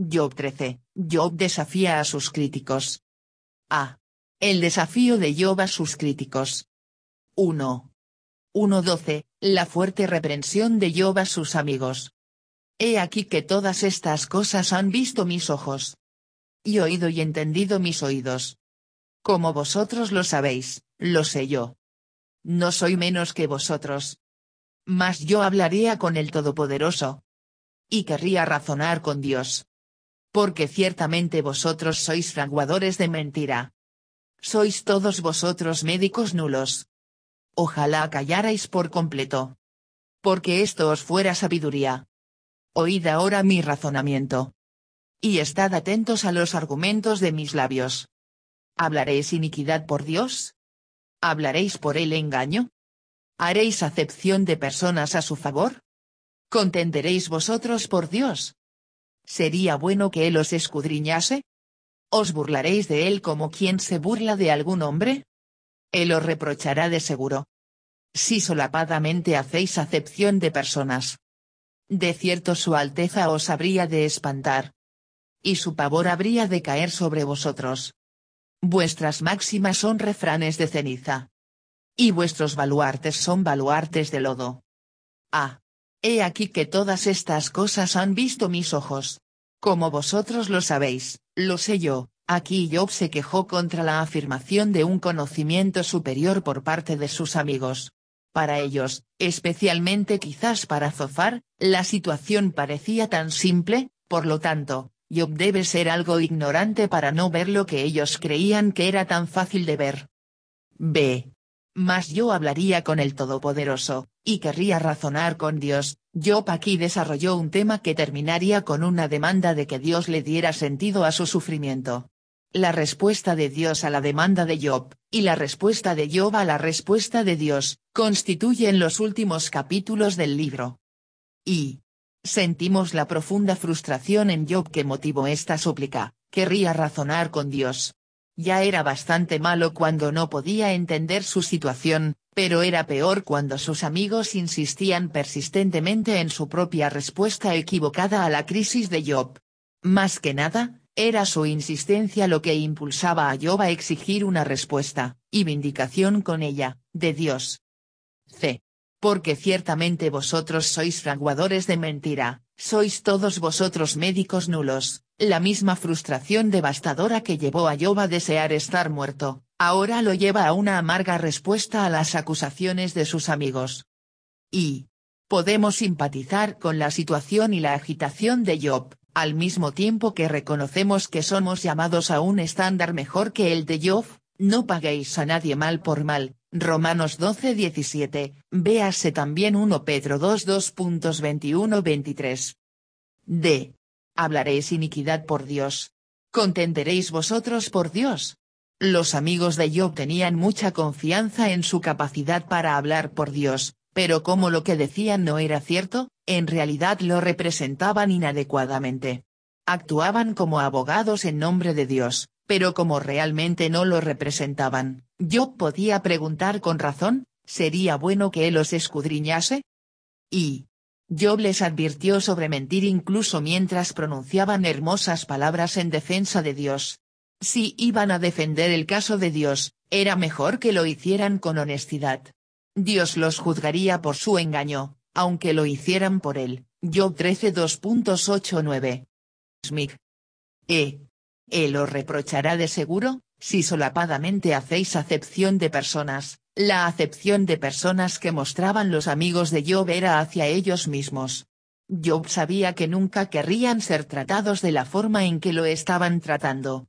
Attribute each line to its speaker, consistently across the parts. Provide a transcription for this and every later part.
Speaker 1: Job 13. Job desafía a sus críticos. A. El desafío de Job a sus críticos. 1. 1:12, la fuerte reprensión de Job a sus amigos. He aquí que todas estas cosas han visto mis ojos. Y oído y entendido mis oídos. Como vosotros lo sabéis, lo sé yo. No soy menos que vosotros. Mas yo hablaría con el Todopoderoso. Y querría razonar con Dios. Porque ciertamente vosotros sois fraguadores de mentira. Sois todos vosotros médicos nulos. Ojalá callarais por completo. Porque esto os fuera sabiduría. Oíd ahora mi razonamiento. Y estad atentos a los argumentos de mis labios. ¿Hablaréis iniquidad por Dios? ¿Hablaréis por él engaño? ¿Haréis acepción de personas a su favor? ¿Contenderéis vosotros por Dios? ¿Sería bueno que él os escudriñase? ¿Os burlaréis de él como quien se burla de algún hombre? Él os reprochará de seguro. Si solapadamente hacéis acepción de personas. De cierto su alteza os habría de espantar. Y su pavor habría de caer sobre vosotros. Vuestras máximas son refranes de ceniza. Y vuestros baluartes son baluartes de lodo. He aquí que todas estas cosas han visto mis ojos. Como vosotros lo sabéis, lo sé yo. Aquí Job se quejó contra la afirmación de un conocimiento superior por parte de sus amigos. Para ellos, especialmente quizás para Zofar, la situación parecía tan simple, por lo tanto, Job debe ser algo ignorante para no ver lo que ellos creían que era tan fácil de ver. B. Mas yo hablaría con el Todopoderoso, y querría razonar con Dios. Job aquí desarrolló un tema que terminaría con una demanda de que Dios le diera sentido a su sufrimiento. La respuesta de Dios a la demanda de Job, y la respuesta de Job a la respuesta de Dios, constituyen los últimos capítulos del libro. Y sentimos la profunda frustración en Job que motivó esta súplica. Querría razonar con Dios. Ya era bastante malo cuando no podía entender su situación, pero era peor cuando sus amigos insistían persistentemente en su propia respuesta equivocada a la crisis de Job. Más que nada, era su insistencia lo que impulsaba a Job a exigir una respuesta, y vindicación con ella, de Dios. C. Porque ciertamente vosotros sois fraguadores de mentira, sois todos vosotros médicos nulos. La misma frustración devastadora que llevó a Job a desear estar muerto, ahora lo lleva a una amarga respuesta a las acusaciones de sus amigos. Y podemos simpatizar con la situación y la agitación de Job, al mismo tiempo que reconocemos que somos llamados a un estándar mejor que el de Job. No paguéis a nadie mal por mal, Romanos 12:17, véase también 1 Pedro 2:21-23. D. Hablaréis iniquidad por Dios. ¿Contenderéis vosotros por Dios? Los amigos de Job tenían mucha confianza en su capacidad para hablar por Dios, pero como lo que decían no era cierto, en realidad lo representaban inadecuadamente. Actuaban como abogados en nombre de Dios, pero como realmente no lo representaban, Job podía preguntar con razón, ¿sería bueno que él los escudriñase? Y Job les advirtió sobre mentir incluso mientras pronunciaban hermosas palabras en defensa de Dios. Si iban a defender el caso de Dios, era mejor que lo hicieran con honestidad. Dios los juzgaría por su engaño, aunque lo hicieran por él. Job 13:2.8-9. Smith. Él os reprochará de seguro, si solapadamente hacéis acepción de personas. La acepción de personas que mostraban los amigos de Job era hacia ellos mismos. Job sabía que nunca querrían ser tratados de la forma en que lo estaban tratando.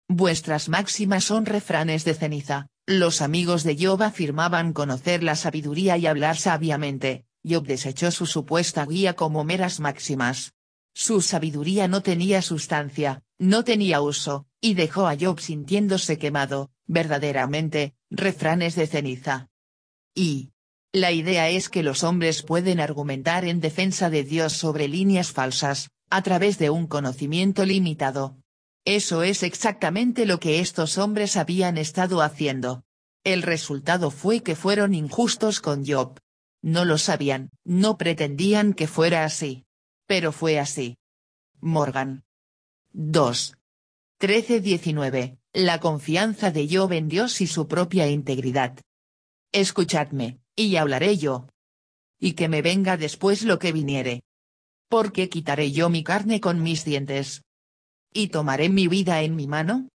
Speaker 1: Vuestras máximas son refranes de ceniza. Los amigos de Job afirmaban conocer la sabiduría y hablar sabiamente. Job desechó su supuesta guía como meras máximas. Su sabiduría no tenía sustancia, no tenía uso, y dejó a Job sintiéndose quemado, verdaderamente, refranes de ceniza. Y la idea es que los hombres pueden argumentar en defensa de Dios sobre líneas falsas, a través de un conocimiento limitado. Eso es exactamente lo que estos hombres habían estado haciendo. El resultado fue que fueron injustos con Job. No lo sabían, no pretendían que fuera así. Pero fue así. Morgan. 2. 13:19. La confianza de Job en Dios y su propia integridad. Escuchadme, y hablaré yo. Y que me venga después lo que viniere. Porque quitaré yo mi carne con mis dientes. Y tomaré mi vida en mi mano.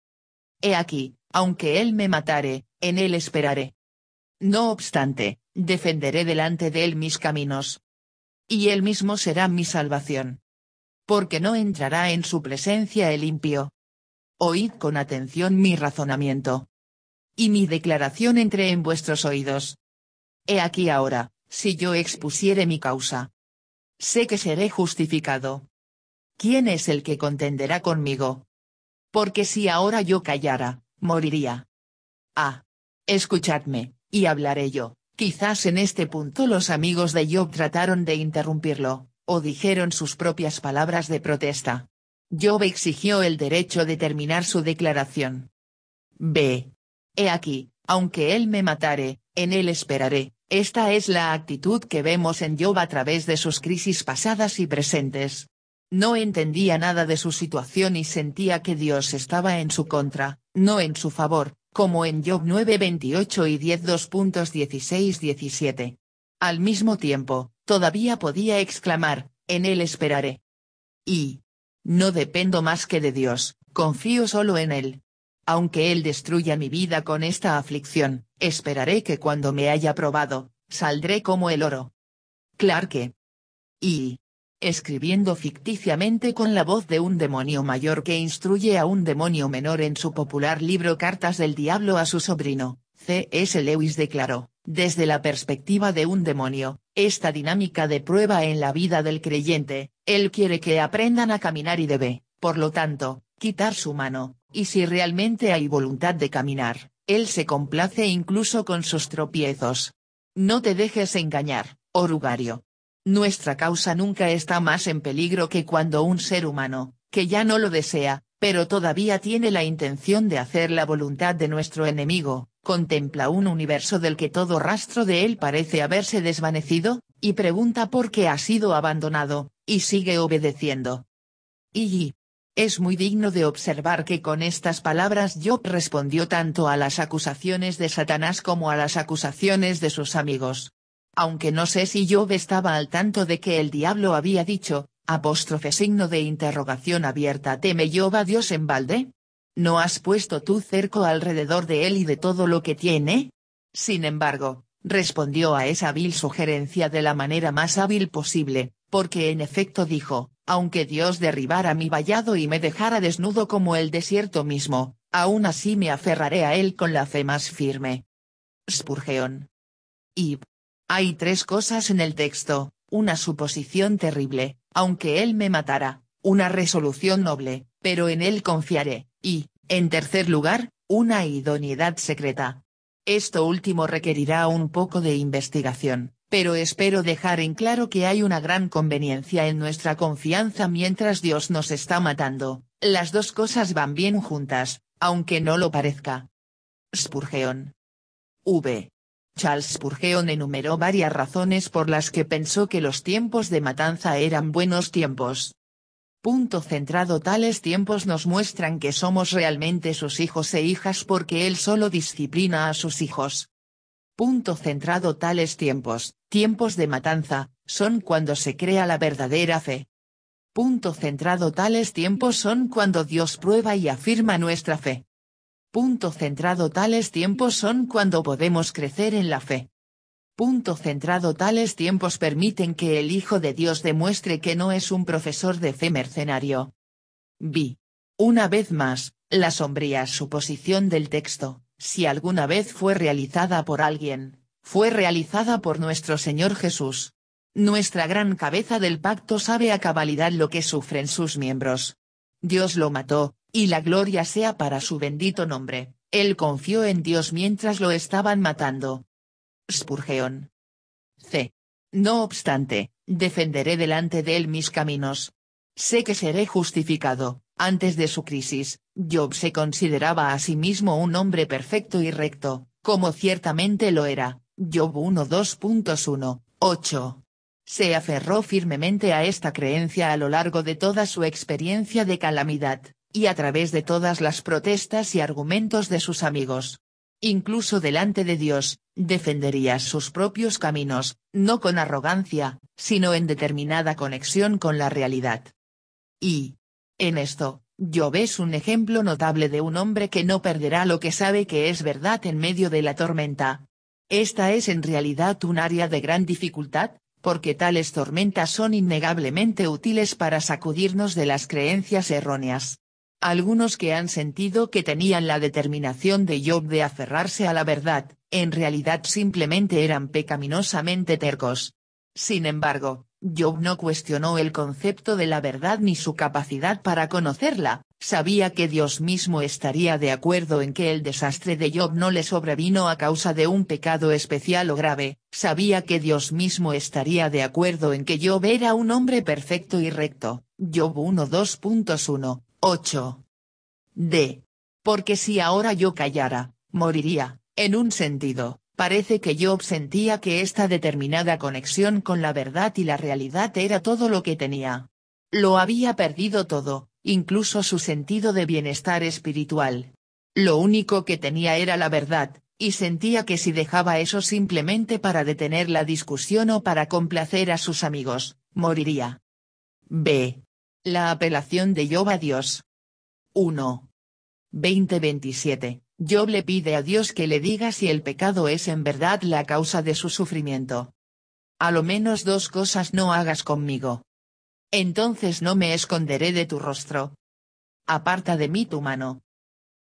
Speaker 1: He aquí, aunque él me matare, en él esperaré. No obstante, defenderé delante de él mis caminos. Y él mismo será mi salvación. Porque no entrará en su presencia el impío. Oíd con atención mi razonamiento. Y mi declaración entre en vuestros oídos. He aquí ahora, si yo expusiere mi causa. Sé que seré justificado. ¿Quién es el que contenderá conmigo? Porque si ahora yo callara, moriría. Escuchadme, y hablaré yo. Quizás en este punto los amigos de Job trataron de interrumpirlo, o dijeron sus propias palabras de protesta. Job exigió el derecho de terminar su declaración. B. He aquí, aunque él me matare, en él esperaré. Esta es la actitud que vemos en Job a través de sus crisis pasadas y presentes. No entendía nada de su situación y sentía que Dios estaba en su contra, no en su favor, como en Job 9:28 y 10:2.16-17. Al mismo tiempo, todavía podía exclamar, en él esperaré. Y no dependo más que de Dios, confío solo en él. Aunque él destruya mi vida con esta aflicción, esperaré que cuando me haya probado, saldré como el oro. Clarke. Y escribiendo ficticiamente con la voz de un demonio mayor que instruye a un demonio menor en su popular libro Cartas del Diablo a su sobrino, C.S. Lewis declaró, desde la perspectiva de un demonio, esta dinámica de prueba en la vida del creyente, él quiere que aprendan a caminar y debe, por lo tanto, quitar su mano, y si realmente hay voluntad de caminar, él se complace incluso con sus tropiezos. No te dejes engañar, orugario. Nuestra causa nunca está más en peligro que cuando un ser humano, que ya no lo desea, pero todavía tiene la intención de hacer la voluntad de nuestro enemigo, contempla un universo del que todo rastro de él parece haberse desvanecido, y pregunta por qué ha sido abandonado, y sigue obedeciendo. Y es muy digno de observar que con estas palabras Job respondió tanto a las acusaciones de Satanás como a las acusaciones de sus amigos. Aunque no sé si Job estaba al tanto de que el diablo había dicho, signo de interrogación abierta, ¿teme Job a Dios en balde? ¿No has puesto tu cerco alrededor de él y de todo lo que tiene? Sin embargo, respondió a esa vil sugerencia de la manera más hábil posible, porque en efecto dijo, aunque Dios derribara mi vallado y me dejara desnudo como el desierto mismo, aún así me aferraré a él con la fe más firme. Spurgeon. Y hay tres cosas en el texto, una suposición terrible, aunque él me matara, una resolución noble, pero en él confiaré, y, en tercer lugar, una idoneidad secreta. Esto último requerirá un poco de investigación, pero espero dejar en claro que hay una gran conveniencia en nuestra confianza mientras Dios nos está matando, las dos cosas van bien juntas, aunque no lo parezca. Spurgeon. V. Charles Spurgeon enumeró varias razones por las que pensó que los tiempos de matanza eran buenos tiempos. Punto centrado. Tales tiempos nos muestran que somos realmente sus hijos e hijas porque él solo disciplina a sus hijos. Punto centrado. Tales tiempos, tiempos de matanza, son cuando se crea la verdadera fe. Punto centrado. Tales tiempos son cuando Dios prueba y afirma nuestra fe. Punto centrado. Tales tiempos son cuando podemos crecer en la fe. Punto centrado. Tales tiempos permiten que el Hijo de Dios demuestre que no es un profesor de fe mercenario. B. Una vez más, la sombría suposición del texto, si alguna vez fue realizada por alguien, fue realizada por nuestro Señor Jesús. Nuestra gran cabeza del pacto sabe a cabalidad lo que sufren sus miembros. Dios lo mató, y la gloria sea para su bendito nombre. Él confió en Dios mientras lo estaban matando. Spurgeon. C. No obstante, defenderé delante de él mis caminos. Sé que seré justificado. Antes de su crisis, Job se consideraba a sí mismo un hombre perfecto y recto, como ciertamente lo era. Job 1:2.1, 8. Se aferró firmemente a esta creencia a lo largo de toda su experiencia de calamidad, y a través de todas las protestas y argumentos de sus amigos. Incluso delante de Dios, defendería sus propios caminos, no con arrogancia, sino en determinada conexión con la realidad. Y, en esto, Job es un ejemplo notable de un hombre que no perderá lo que sabe que es verdad en medio de la tormenta. Esta es en realidad un área de gran dificultad, porque tales tormentas son innegablemente útiles para sacudirnos de las creencias erróneas. Algunos que han sentido que tenían la determinación de Job de aferrarse a la verdad, en realidad simplemente eran pecaminosamente tercos. Sin embargo, Job no cuestionó el concepto de la verdad ni su capacidad para conocerla, sabía que Dios mismo estaría de acuerdo en que el desastre de Job no le sobrevino a causa de un pecado especial o grave, sabía que Dios mismo estaría de acuerdo en que Job era un hombre perfecto y recto, Job 1:2.1, 8. D. Porque si ahora yo callara, moriría, en un sentido. Parece que Job sentía que esta determinada conexión con la verdad y la realidad era todo lo que tenía. Lo había perdido todo, incluso su sentido de bienestar espiritual. Lo único que tenía era la verdad, y sentía que si dejaba eso simplemente para detener la discusión o para complacer a sus amigos, moriría. B. La apelación de Job a Dios. 1. 20:27. Job le pide a Dios que le diga si el pecado es en verdad la causa de su sufrimiento. A lo menos dos cosas no hagas conmigo. Entonces no me esconderé de tu rostro. Aparta de mí tu mano.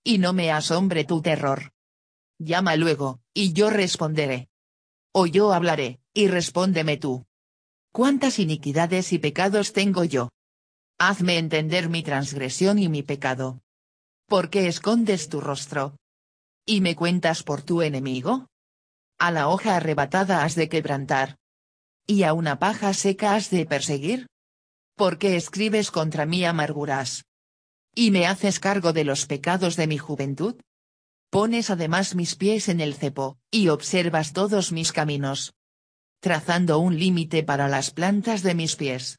Speaker 1: Y no me asombre tu terror. Llama luego, y yo responderé. O yo hablaré, y respóndeme tú. ¿Cuántas iniquidades y pecados tengo yo? Hazme entender mi transgresión y mi pecado. ¿Por qué escondes tu rostro? ¿Y me cuentas por tu enemigo? A la hoja arrebatada has de quebrantar. ¿Y a una paja seca has de perseguir? ¿Por qué escribes contra mí amarguras? ¿Y me haces cargo de los pecados de mi juventud? Pones además mis pies en el cepo, y observas todos mis caminos, trazando un límite para las plantas de mis pies.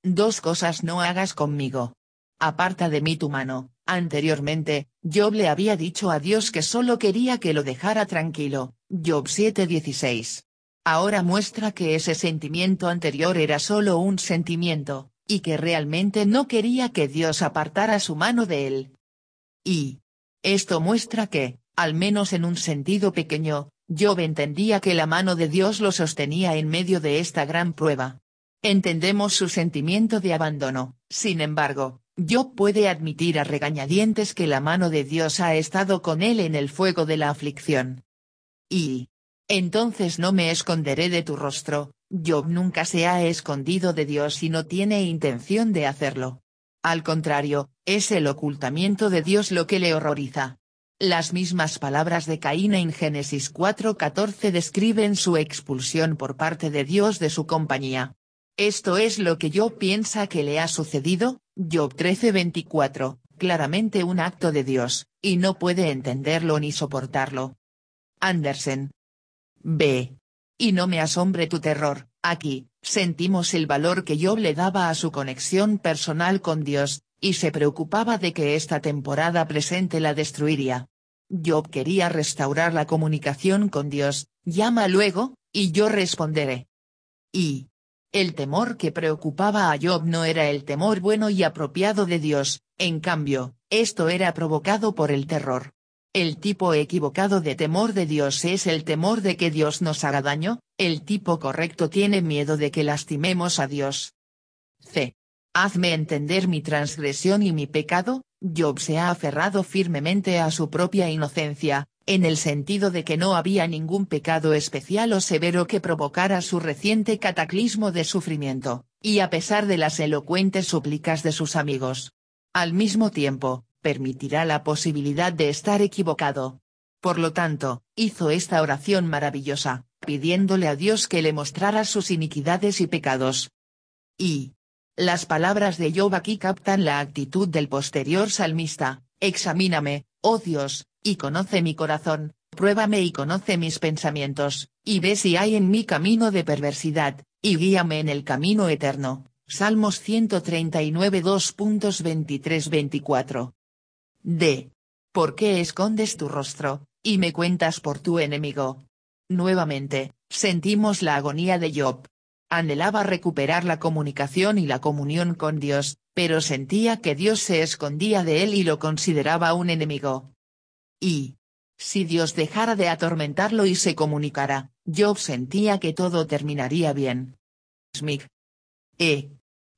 Speaker 1: Dos cosas no hagas conmigo. Aparta de mí tu mano. Anteriormente, Job le había dicho a Dios que solo quería que lo dejara tranquilo, Job 7:16. Ahora muestra que ese sentimiento anterior era solo un sentimiento, y que realmente no quería que Dios apartara su mano de él. Y esto muestra que, al menos en un sentido pequeño, Job entendía que la mano de Dios lo sostenía en medio de esta gran prueba. Entendemos su sentimiento de abandono, sin embargo, Job puede admitir a regañadientes que la mano de Dios ha estado con él en el fuego de la aflicción. Y entonces no me esconderé de tu rostro. Job nunca se ha escondido de Dios y no tiene intención de hacerlo. Al contrario, es el ocultamiento de Dios lo que le horroriza. Las mismas palabras de Caín en Génesis 4:14 describen su expulsión por parte de Dios de su compañía. Esto es lo que Job piensa que le ha sucedido, Job 13:24, claramente un acto de Dios, y no puede entenderlo ni soportarlo. Andersen. B. Y no me asombre tu terror. Aquí, sentimos el valor que Job le daba a su conexión personal con Dios, y se preocupaba de que esta temporada presente la destruiría. Job quería restaurar la comunicación con Dios, llama luego, y yo responderé. Y el temor que preocupaba a Job no era el temor bueno y apropiado de Dios, en cambio, esto era provocado por el terror. El tipo equivocado de temor de Dios es el temor de que Dios nos haga daño, el tipo correcto tiene miedo de que lastimemos a Dios. C. Hazme entender mi transgresión y mi pecado. Job se ha aferrado firmemente a su propia inocencia, en el sentido de que no había ningún pecado especial o severo que provocara su reciente cataclismo de sufrimiento, y a pesar de las elocuentes súplicas de sus amigos. Al mismo tiempo, permitirá la posibilidad de estar equivocado. Por lo tanto, hizo esta oración maravillosa, pidiéndole a Dios que le mostrara sus iniquidades y pecados. Y las palabras de Job aquí captan la actitud del posterior salmista: examíname, oh Dios, y conoce mi corazón, pruébame y conoce mis pensamientos, y ve si hay en mí camino de perversidad, y guíame en el camino eterno. Salmos 139 2.23-24. D. ¿Por qué escondes tu rostro, y me cuentas por tu enemigo? Nuevamente, sentimos la agonía de Job. Anhelaba recuperar la comunicación y la comunión con Dios, pero sentía que Dios se escondía de él y lo consideraba un enemigo. Y si Dios dejara de atormentarlo y se comunicara, Job sentía que todo terminaría bien. Smith.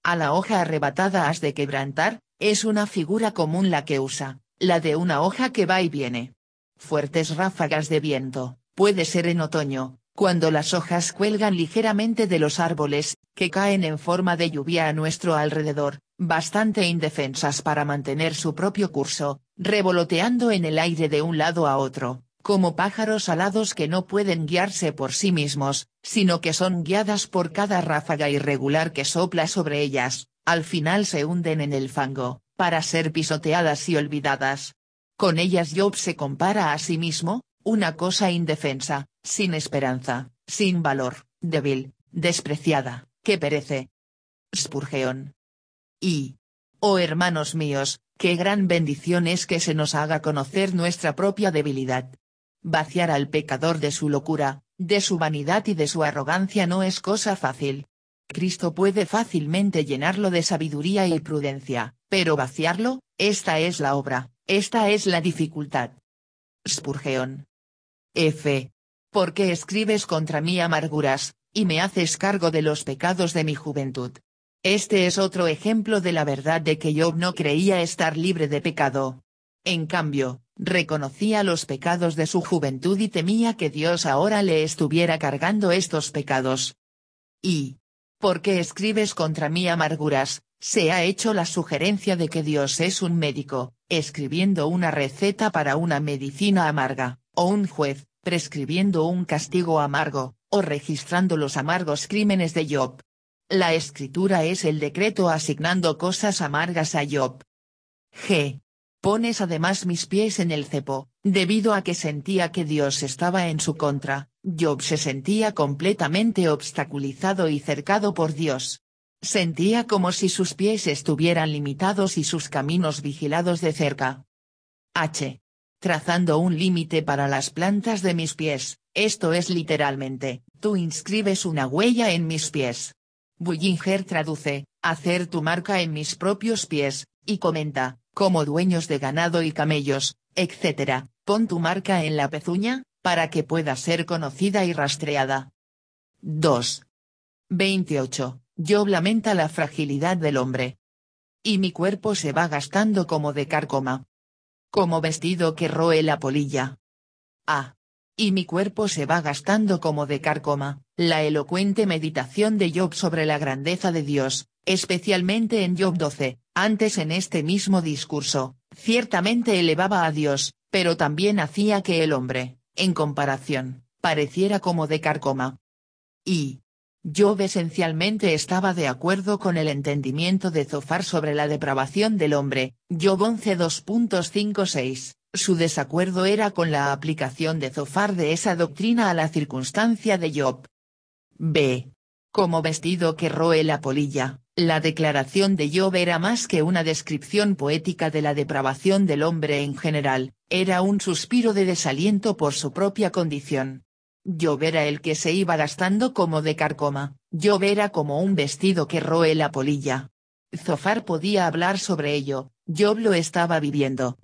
Speaker 1: A la hoja arrebatada has de quebrantar, es una figura común la que usa, la de una hoja que va y viene. Fuertes ráfagas de viento, puede ser en otoño, cuando las hojas cuelgan ligeramente de los árboles, que caen en forma de lluvia a nuestro alrededor, bastante indefensas para mantener su propio curso, revoloteando en el aire de un lado a otro, como pájaros alados que no pueden guiarse por sí mismos, sino que son guiadas por cada ráfaga irregular que sopla sobre ellas, al final se hunden en el fango, para ser pisoteadas y olvidadas. Con ellas Job se compara a sí mismo, una cosa indefensa, sin esperanza, sin valor, débil, despreciada, que perece. Spurgeon. Oh hermanos míos, qué gran bendición es que se nos haga conocer nuestra propia debilidad. Vaciar al pecador de su locura, de su vanidad y de su arrogancia no es cosa fácil. Cristo puede fácilmente llenarlo de sabiduría y prudencia, pero vaciarlo, esta es la obra, esta es la dificultad. Spurgeon. ¿Por qué escribes contra mí amarguras, y me haces cargo de los pecados de mi juventud? Este es otro ejemplo de la verdad de que Job no creía estar libre de pecado. En cambio, reconocía los pecados de su juventud y temía que Dios ahora le estuviera cargando estos pecados. ¿Por qué escribes contra mí amarguras? Se ha hecho la sugerencia de que Dios es un médico, escribiendo una receta para una medicina amarga, o un juez, prescribiendo un castigo amargo, o registrando los amargos crímenes de Job. La escritura es el decreto asignando cosas amargas a Job. Pones además mis pies en el cepo, debido a que sentía que Dios estaba en su contra. Job se sentía completamente obstaculizado y cercado por Dios. Sentía como si sus pies estuvieran limitados y sus caminos vigilados de cerca. Trazando un límite para las plantas de mis pies, esto es literalmente, tú inscribes una huella en mis pies. Bullinger traduce, hacer tu marca en mis propios pies, y comenta, como dueños de ganado y camellos, etc., pon tu marca en la pezuña, para que pueda ser conocida y rastreada. 28. Job lamenta la fragilidad del hombre. Y mi cuerpo se va gastando como de carcoma. Como vestido que roe la polilla. Y mi cuerpo se va gastando como de carcoma. La elocuente meditación de Job sobre la grandeza de Dios, especialmente en Job 12, antes en este mismo discurso, ciertamente elevaba a Dios, pero también hacía que el hombre, en comparación, pareciera como de carcoma. Job esencialmente estaba de acuerdo con el entendimiento de Zofar sobre la depravación del hombre, Job 11 2.56. Su desacuerdo era con la aplicación de Zofar de esa doctrina a la circunstancia de Job. Como vestido que roe la polilla, la declaración de Job era más que una descripción poética de la depravación del hombre en general, era un suspiro de desaliento por su propia condición. Job era el que se iba gastando como de carcoma, Job era como un vestido que roe la polilla. Zofar podía hablar sobre ello, Job lo estaba viviendo.